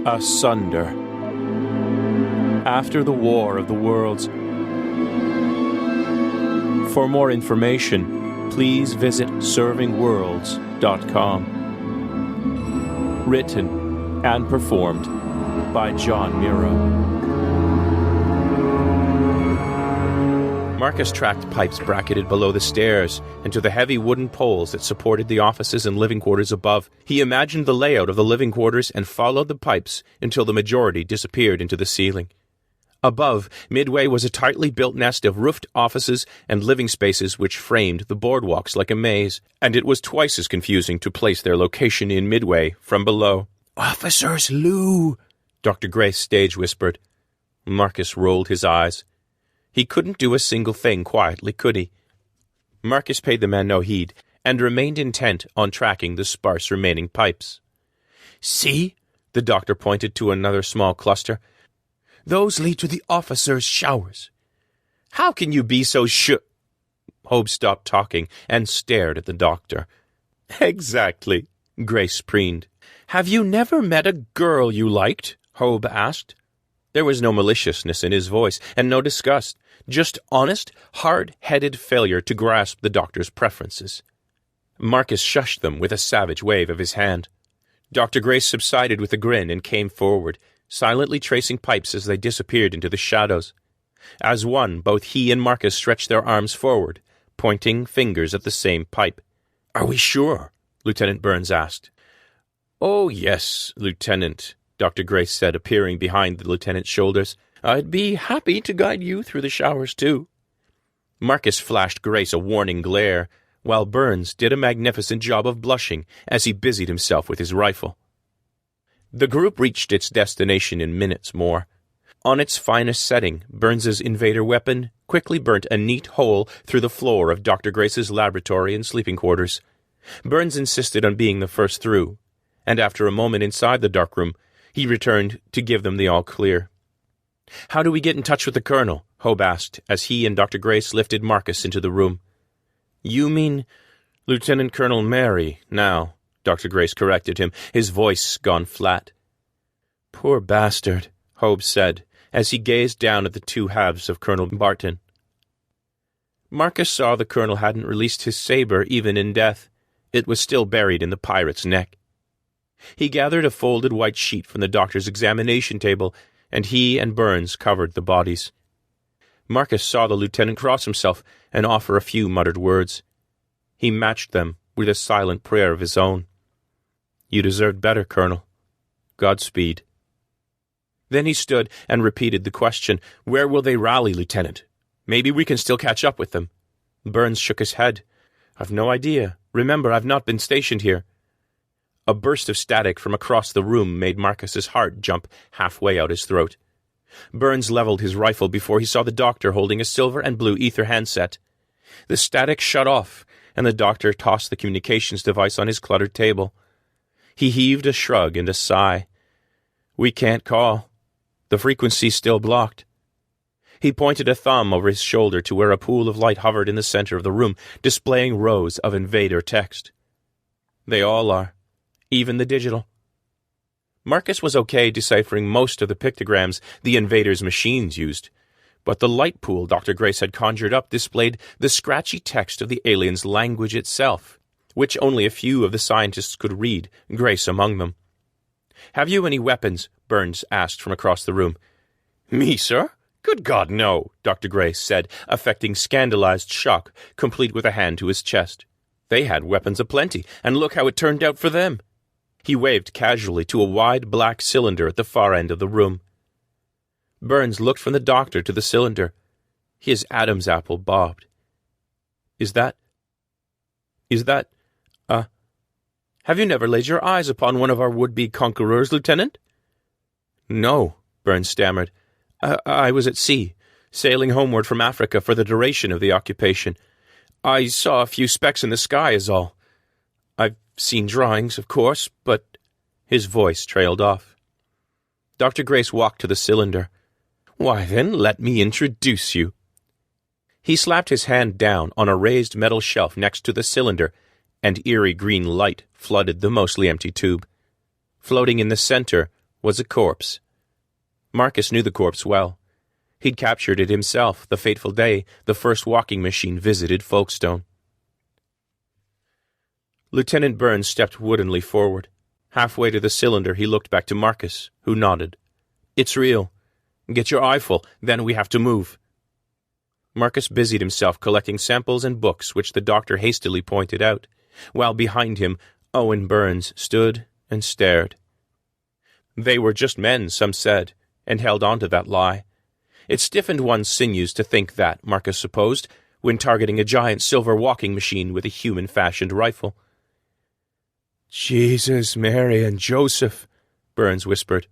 Asunder. After the War of the Worlds. For more information, please visit servingworlds.com. Written and performed by John Miro. Marcus tracked pipes bracketed below the stairs and to the heavy wooden poles that supported the offices and living quarters above. He imagined the layout of the living quarters and followed the pipes until the majority disappeared into the ceiling. Above, Midway was a tightly built nest of roofed offices and living spaces which framed the boardwalks like a maze, and it was twice as confusing to place their location in Midway from below. "Officers Lou," Dr. Grace stage whispered. Marcus rolled his eyes. He couldn't do a single thing quietly, could he? Marcus paid the man no heed, and remained intent on tracking the sparse remaining pipes. "See?" The doctor pointed to another small cluster. "Those lead to the officers' showers." "How can you be so sure?" Hobe stopped talking and stared at the doctor. "Exactly," Grace preened. "Have you never met a girl you liked?" Hobe asked. There was no maliciousness in his voice, and no disgust, just honest, hard-headed failure to grasp the doctor's preferences. Marcus shushed them with a savage wave of his hand. Dr. Grace subsided with a grin and came forward, silently tracing pipes as they disappeared into the shadows. As one, both he and Marcus stretched their arms forward, pointing fingers at the same pipe. "Are we sure?" Lieutenant Burns asked. "Oh, yes, Lieutenant," Dr. Grace said, appearing behind the lieutenant's shoulders. "I'd be happy to guide you through the showers, too." Marcus flashed Grace a warning glare, while Burns did a magnificent job of blushing as he busied himself with his rifle. The group reached its destination in minutes more. On its finest setting, Burns's invader weapon quickly burnt a neat hole through the floor of Dr. Grace's laboratory and sleeping quarters. Burns insisted on being the first through, and after a moment inside the dark room, he returned to give them the all-clear. "How do we get in touch with the Colonel?" Hobe asked, as he and Dr. Grace lifted Marcus into the room. "You mean Lieutenant Colonel Mary, now," Dr. Grace corrected him, his voice gone flat. "Poor bastard," Hobe said, as he gazed down at the two halves of Colonel Barton. Marcus saw the Colonel hadn't released his saber even in death. It was still buried in the pirate's neck. He gathered a folded white sheet from the doctor's examination table, and he and Burns covered the bodies. Marcus saw the lieutenant cross himself and offer a few muttered words. He matched them with a silent prayer of his own. "You deserved better, Colonel. Godspeed." Then he stood and repeated the question, "Where will they rally, Lieutenant? Maybe we can still catch up with them." Burns shook his head. "I've no idea. Remember, I've not been stationed here." A burst of static from across the room made Marcus's heart jump halfway out his throat. Burns leveled his rifle before he saw the doctor holding a silver and blue ether handset. The static shut off, and the doctor tossed the communications device on his cluttered table. He heaved a shrug and a sigh. "We can't call. The frequency's still blocked." He pointed a thumb over his shoulder to where a pool of light hovered in the center of the room, displaying rows of invader text. "They all are. Even the digital." Marcus was okay deciphering most of the pictograms the invaders' machines used, but the light pool Dr. Grace had conjured up displayed the scratchy text of the aliens' language itself, which only a few of the scientists could read, Grace among them. "Have you any weapons?" Burns asked from across the room. "Me, sir? Good God, no," Dr. Grace said, affecting scandalized shock, complete with a hand to his chest. "They had weapons aplenty, and look how it turned out for them." He waved casually to a wide black cylinder at the far end of the room. Burns looked from the doctor to the cylinder. His Adam's apple bobbed. Is that, have you never laid your eyes upon one of our would-be conquerors, Lieutenant?" "No," Burns stammered. I was at sea, sailing homeward from Africa for the duration of the occupation. I saw a few specks in the sky is all. I've seen drawings, of course, but—" His voice trailed off. Dr. Grace walked to the cylinder. "Why, then, let me introduce you." He slapped his hand down on a raised metal shelf next to the cylinder, and eerie green light flooded the mostly empty tube. Floating in the center was a corpse. Marcus knew the corpse well. He'd captured it himself the fateful day the first walking machine visited Folkestone. Lieutenant Burns stepped woodenly forward. Halfway to the cylinder, he looked back to Marcus, who nodded. "It's real. Get your eye full, then we have to move." Marcus busied himself collecting samples and books which the doctor hastily pointed out, while behind him Owen Burns stood and stared. They were just men, some said, and held on to that lie. It stiffened one's sinews to think that, Marcus supposed, when targeting a giant silver walking machine with a human-fashioned rifle. "Jesus, Mary, and Joseph," Burns whispered.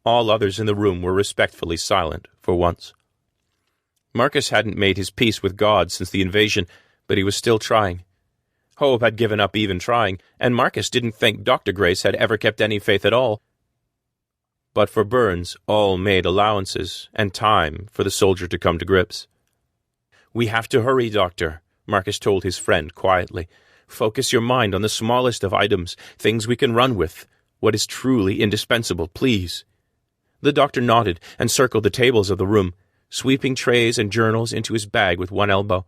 All others in the room were respectfully silent, for once. Marcus hadn't made his peace with God since the invasion, but he was still trying. Hobe had given up even trying, and Marcus didn't think Dr. Grace had ever kept any faith at all. But for Burns, all made allowances, and time for the soldier to come to grips. "We have to hurry, Doctor," Marcus told his friend quietly. "Focus your mind on the smallest of items, things we can run with, what is truly indispensable, please." The doctor nodded and circled the tables of the room, sweeping trays and journals into his bag with one elbow.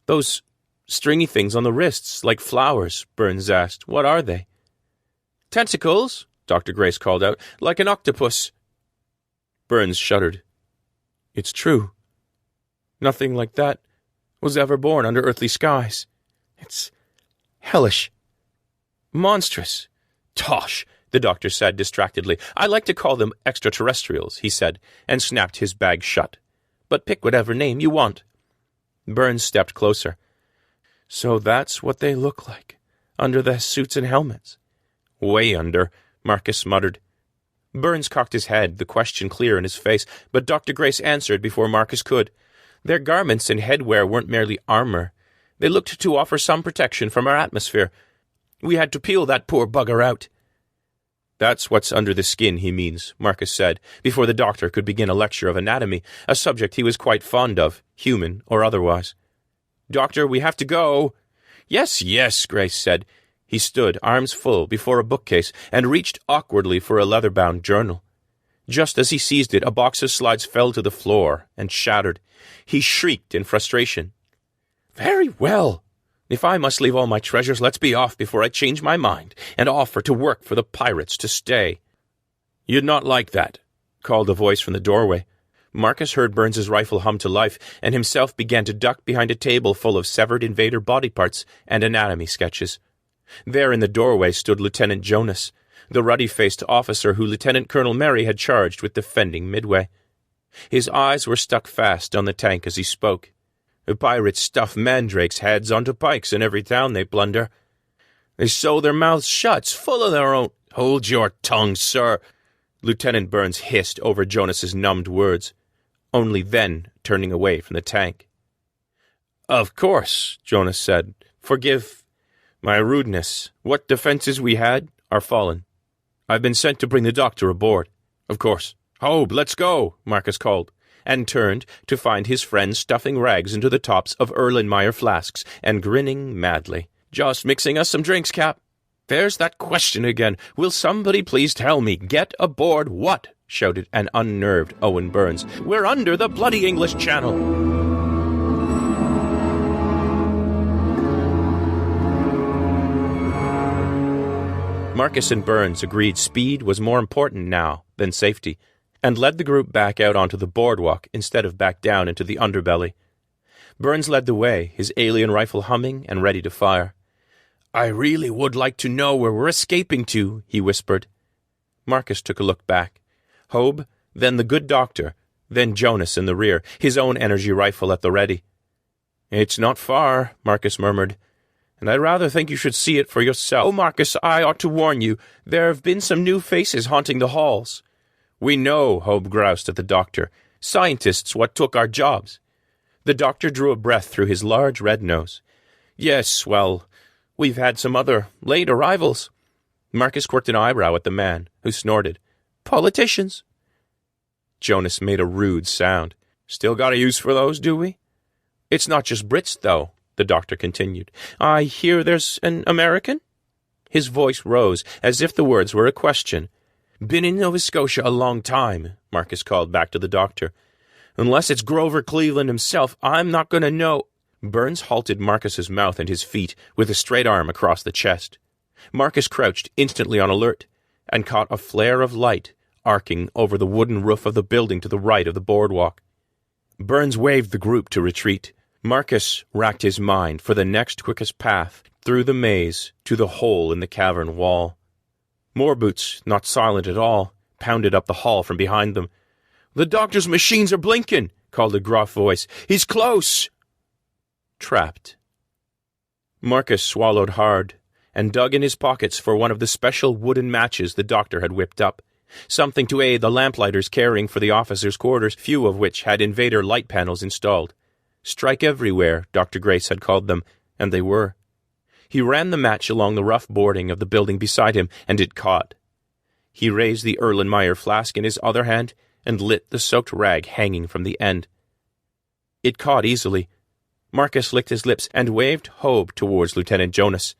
"Those stringy things on the wrists, like flowers," Burns asked. "What are they?" "Tentacles," Dr. Grace called out, "like an octopus." Burns shuddered. "It's true. Nothing like that was ever born under earthly skies. It's hellish. Monstrous. Tosh," the doctor said distractedly. "I like to call them extraterrestrials," he said, and snapped his bag shut. "But pick whatever name you want." Burns stepped closer. "So that's what they look like, under the suits and helmets." "Way under," Marcus muttered. Burns cocked his head, the question clear in his face, but Dr. Grace answered before Marcus could. Their garments and headwear weren't merely armor. They looked to offer some protection from our atmosphere. We had to peel that poor bugger out. "That's what's under the skin, he means," Marcus said, before the doctor could begin a lecture of anatomy, a subject he was quite fond of, human or otherwise. "Doctor, we have to go." "Yes, yes," Grace said. He stood, arms full, before a bookcase, and reached awkwardly for a leather-bound journal. Just as he seized it, a box of slides fell to the floor and shattered. He shrieked in frustration. "Very well. If I must leave all my treasures, let's be off before I change my mind and offer to work for the pirates to stay." "You'd not like that," called a voice from the doorway. Marcus heard Burns's rifle hum to life, and himself began to duck behind a table full of severed invader body parts and anatomy sketches. There in the doorway stood Lieutenant Jonas, the ruddy-faced officer who Lieutenant Colonel Mary had charged with defending Midway. His eyes were stuck fast on the tank as he spoke. "The pirates stuff mandrakes' heads onto pikes in every town they plunder. They sew their mouths shut, full of their own—" "Hold your tongue, sir," Lieutenant Burns hissed over Jonas's numbed words, only then turning away from the tank. "Of course," Jonas said. "Forgive my rudeness. What defenses we had are fallen. I've been sent to bring the doctor aboard. Of course." "Hobe, let's go," Marcus called, and turned to find his friend stuffing rags into the tops of Erlenmeyer flasks and grinning madly. "Just mixing us some drinks, Cap." "There's that question again. Will somebody please tell me? Get aboard what?" shouted an unnerved Owen Burns. "We're under the bloody English Channel." Marcus and Burns agreed speed was more important now than safety, and led the group back out onto the boardwalk instead of back down into the underbelly. Burns led the way, his alien rifle humming and ready to fire. "I really would like to know where we're escaping to," he whispered. Marcus took a look back. Hobe, then the good doctor, then Jonas in the rear, his own energy rifle at the ready. "It's not far," Marcus murmured, "and I rather think you should see it for yourself." "Oh, Marcus, I ought to warn you. There have been some new faces haunting the halls." "We know," Hobe groused at the doctor. "Scientists what took our jobs." The doctor drew a breath through his large red nose. "Yes, well, we've had some other late arrivals." Marcus quirked an eyebrow at the man, who snorted. "Politicians." Jonas made a rude sound. "Still got a use for those, do we?" "It's not just Brits, though," the doctor continued. "I hear there's an American?" His voice rose, as if the words were a question. "Been in Nova Scotia a long time," Marcus called back to the doctor. "Unless it's Grover Cleveland himself, I'm not going to know." Burns halted Marcus's mouth and his feet with a straight arm across the chest. Marcus crouched, instantly on alert, and caught a flare of light arcing over the wooden roof of the building to the right of the boardwalk. Burns waved the group to retreat. Marcus racked his mind for the next quickest path through the maze to the hole in the cavern wall. More boots, not silent at all, pounded up the hall from behind them. "The doctor's machines are blinking," called a gruff voice. "He's close!" Trapped. Marcus swallowed hard and dug in his pockets for one of the special wooden matches the doctor had whipped up, something to aid the lamplighters caring for the officers' quarters, few of which had invader light panels installed. Strike everywhere, Dr. Grace had called them, and they were. He ran the match along the rough boarding of the building beside him, and it caught. He raised the Erlenmeyer flask in his other hand and lit the soaked rag hanging from the end. It caught easily. Marcus licked his lips and waved Hobe towards Lieutenant Jonas.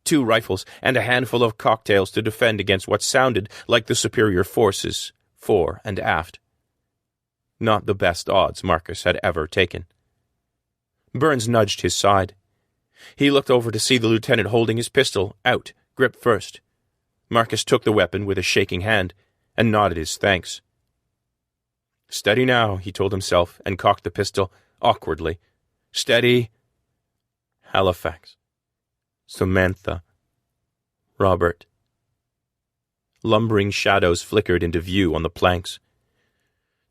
2 rifles and a handful of cocktails to defend against what sounded like the superior forces, fore and aft. Not the best odds Marcus had ever taken. Burns nudged his side. He looked over to see the lieutenant holding his pistol out, grip first. Marcus took the weapon with a shaking hand and nodded his thanks. "Steady now," he told himself, and cocked the pistol, awkwardly. "Steady." Halifax. Samantha. Robert. Lumbering shadows flickered into view on the planks.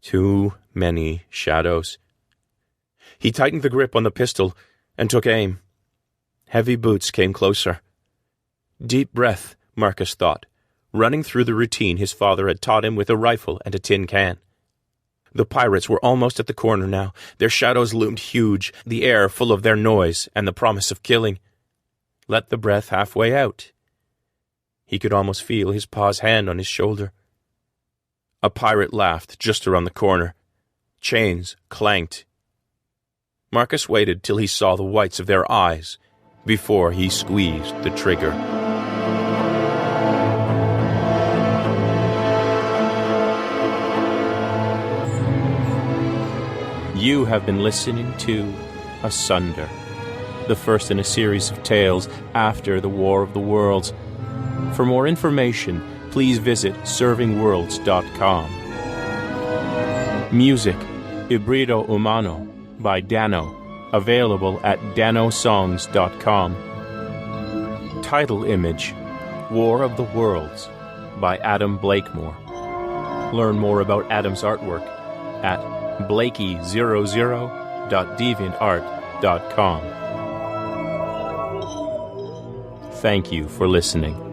Too many shadows. He tightened the grip on the pistol and took aim. Heavy boots came closer. Deep breath, Marcus thought, running through the routine his father had taught him with a rifle and a tin can. The pirates were almost at the corner now. Their shadows loomed huge, the air full of their noise and the promise of killing. Let the breath halfway out. He could almost feel his pa's hand on his shoulder. A pirate laughed just around the corner. Chains clanked. Marcus waited till he saw the whites of their eyes before he squeezed the trigger. You have been listening to Asunder, the first in a series of tales after the War of the Worlds. For more information, please visit servingworlds.com. Music, Ibrido Umano, by Dano, available at danosongs.com. Title image, War of the Worlds, by Adam Blakemore. Learn more about Adam's artwork at blakey00.deviantart.com. Thank you for listening.